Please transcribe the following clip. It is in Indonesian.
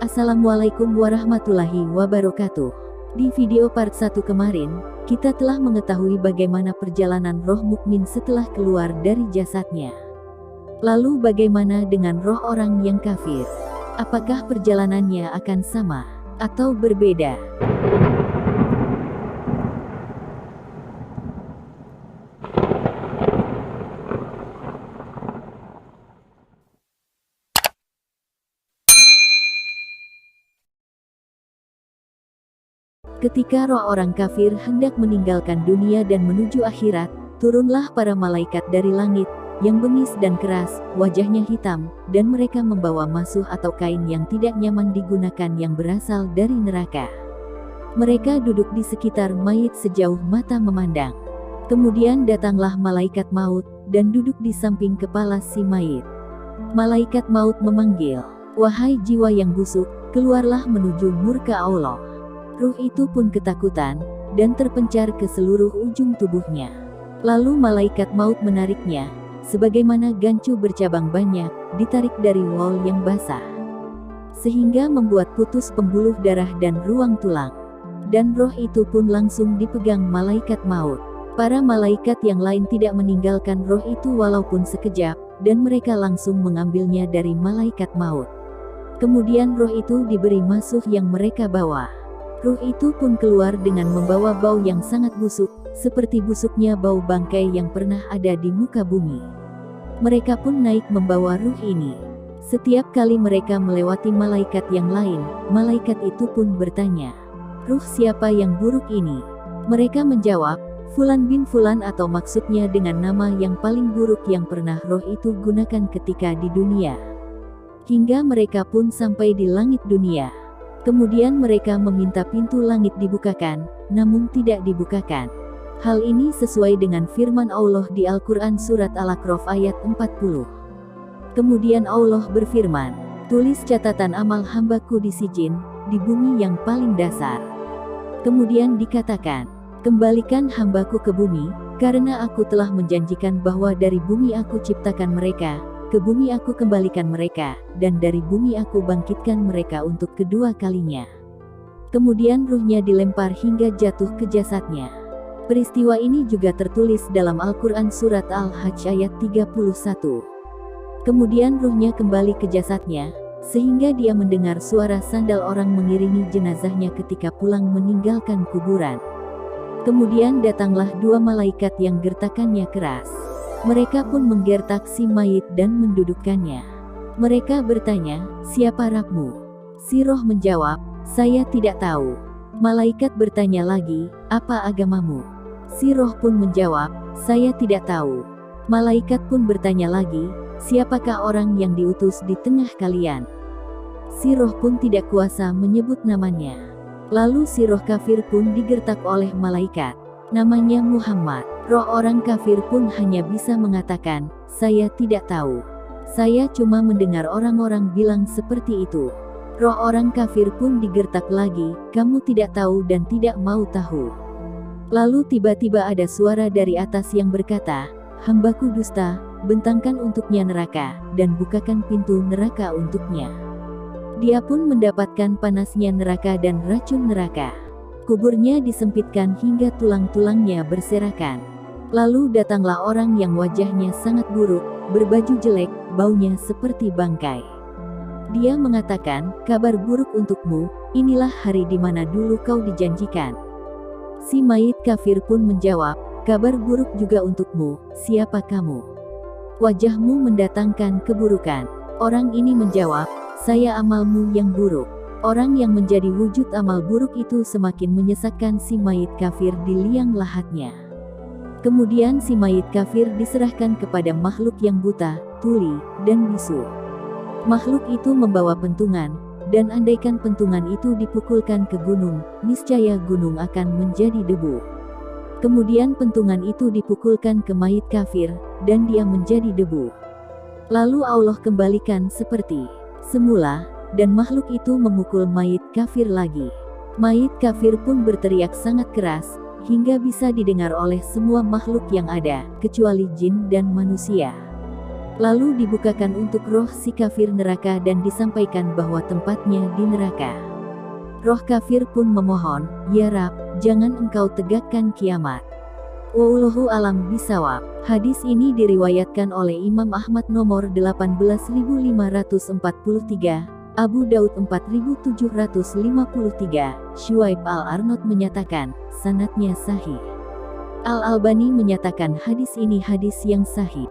Assalamualaikum warahmatullahi wabarakatuh. Di video part 1 kemarin, kita telah mengetahui bagaimana perjalanan roh mukmin setelah keluar dari jasadnya. Lalu bagaimana dengan roh orang yang kafir? Apakah perjalanannya akan sama atau berbeda? Ketika roh orang kafir hendak meninggalkan dunia dan menuju akhirat, turunlah para malaikat dari langit, yang bengis dan keras, wajahnya hitam, dan mereka membawa masuh atau kain yang tidak nyaman digunakan yang berasal dari neraka. Mereka duduk di sekitar mayit sejauh mata memandang. Kemudian datanglah malaikat maut, dan duduk di samping kepala si mayit. Malaikat maut memanggil, "Wahai jiwa yang busuk, keluarlah menuju murka Allah." Ruh itu pun ketakutan, dan terpencar ke seluruh ujung tubuhnya. Lalu malaikat maut menariknya, sebagaimana gancu bercabang banyak, ditarik dari wol yang basah. Sehingga membuat putus pembuluh darah dan ruang tulang. Dan roh itu pun langsung dipegang malaikat maut. Para malaikat yang lain tidak meninggalkan roh itu walaupun sekejap, dan mereka langsung mengambilnya dari malaikat maut. Kemudian roh itu diberi masuh yang mereka bawa. Ruh itu pun keluar dengan membawa bau yang sangat busuk, seperti busuknya bau bangkai yang pernah ada di muka bumi. Mereka pun naik membawa ruh ini. Setiap kali mereka melewati malaikat yang lain, malaikat itu pun bertanya, "Ruh siapa yang buruk ini?" Mereka menjawab, "Fulan bin Fulan," atau maksudnya dengan nama yang paling buruk yang pernah roh itu gunakan ketika di dunia. Hingga mereka pun sampai di langit dunia. Kemudian mereka meminta pintu langit dibukakan, namun tidak dibukakan. Hal ini sesuai dengan firman Allah di Al-Quran Surat Al-A'raf ayat 40. Kemudian Allah berfirman, "Tulis catatan amal hambaku di sijin, di bumi yang paling dasar." Kemudian dikatakan, "Kembalikan hambaku ke bumi, karena aku telah menjanjikan bahwa dari bumi aku ciptakan mereka, ke bumi aku kembalikan mereka, dan dari bumi aku bangkitkan mereka untuk kedua kalinya." Kemudian ruhnya dilempar hingga jatuh ke jasadnya. Peristiwa ini juga tertulis dalam Al-Quran Surat Al-Hajj ayat 31. Kemudian ruhnya kembali ke jasadnya, sehingga dia mendengar suara sandal orang mengiringi jenazahnya ketika pulang meninggalkan kuburan. Kemudian datanglah dua malaikat yang gertakannya keras. Mereka pun menggertak si mayit dan mendudukkannya. Mereka bertanya, "Siapa Rabbmu?" Si roh menjawab, "Saya tidak tahu." Malaikat bertanya lagi, "Apa agamamu?" Si roh pun menjawab, "Saya tidak tahu." Malaikat pun bertanya lagi, "Siapakah orang yang diutus di tengah kalian?" Si roh pun tidak kuasa menyebut namanya. Lalu si roh kafir pun digertak oleh malaikat. Namanya Muhammad. Roh orang kafir pun hanya bisa mengatakan, "Saya tidak tahu. Saya cuma mendengar orang-orang bilang seperti itu." Roh orang kafir pun digertak lagi, "Kamu tidak tahu dan tidak mau tahu." Lalu tiba-tiba ada suara dari atas yang berkata, "Hambaku dusta, bentangkan untuknya neraka, dan bukakan pintu neraka untuknya." Dia pun mendapatkan panasnya neraka dan racun neraka. Kuburnya disempitkan hingga tulang-tulangnya berserakan. Lalu datanglah orang yang wajahnya sangat buruk, berbaju jelek, baunya seperti bangkai. Dia mengatakan, "Kabar buruk untukmu, inilah hari di mana dulu kau dijanjikan." Si mayit kafir pun menjawab, "Kabar buruk juga untukmu, siapa kamu? Wajahmu mendatangkan keburukan." Orang ini menjawab, "Saya amalmu yang buruk." Orang yang menjadi wujud amal buruk itu semakin menyesakkan si mayit kafir di liang lahatnya. Kemudian si mayit kafir diserahkan kepada makhluk yang buta, tuli, dan bisu. Makhluk itu membawa pentungan, dan andaikan pentungan itu dipukulkan ke gunung, niscaya gunung akan menjadi debu. Kemudian pentungan itu dipukulkan ke mayit kafir, dan dia menjadi debu. Lalu Allah kembalikan seperti semula, dan makhluk itu memukul mayit kafir lagi. Mayit kafir pun berteriak sangat keras, hingga bisa didengar oleh semua makhluk yang ada, kecuali jin dan manusia. Lalu dibukakan untuk roh si kafir neraka dan disampaikan bahwa tempatnya di neraka. Roh kafir pun memohon, "Ya Rab, jangan engkau tegakkan kiamat." Wallahu alam bisawab. Hadis ini diriwayatkan oleh Imam Ahmad nomor 18.543, Abu Daud 4753, Syuaib Al-Arnaud menyatakan, sanadnya sahih. Al-Albani menyatakan hadis ini hadis yang sahih.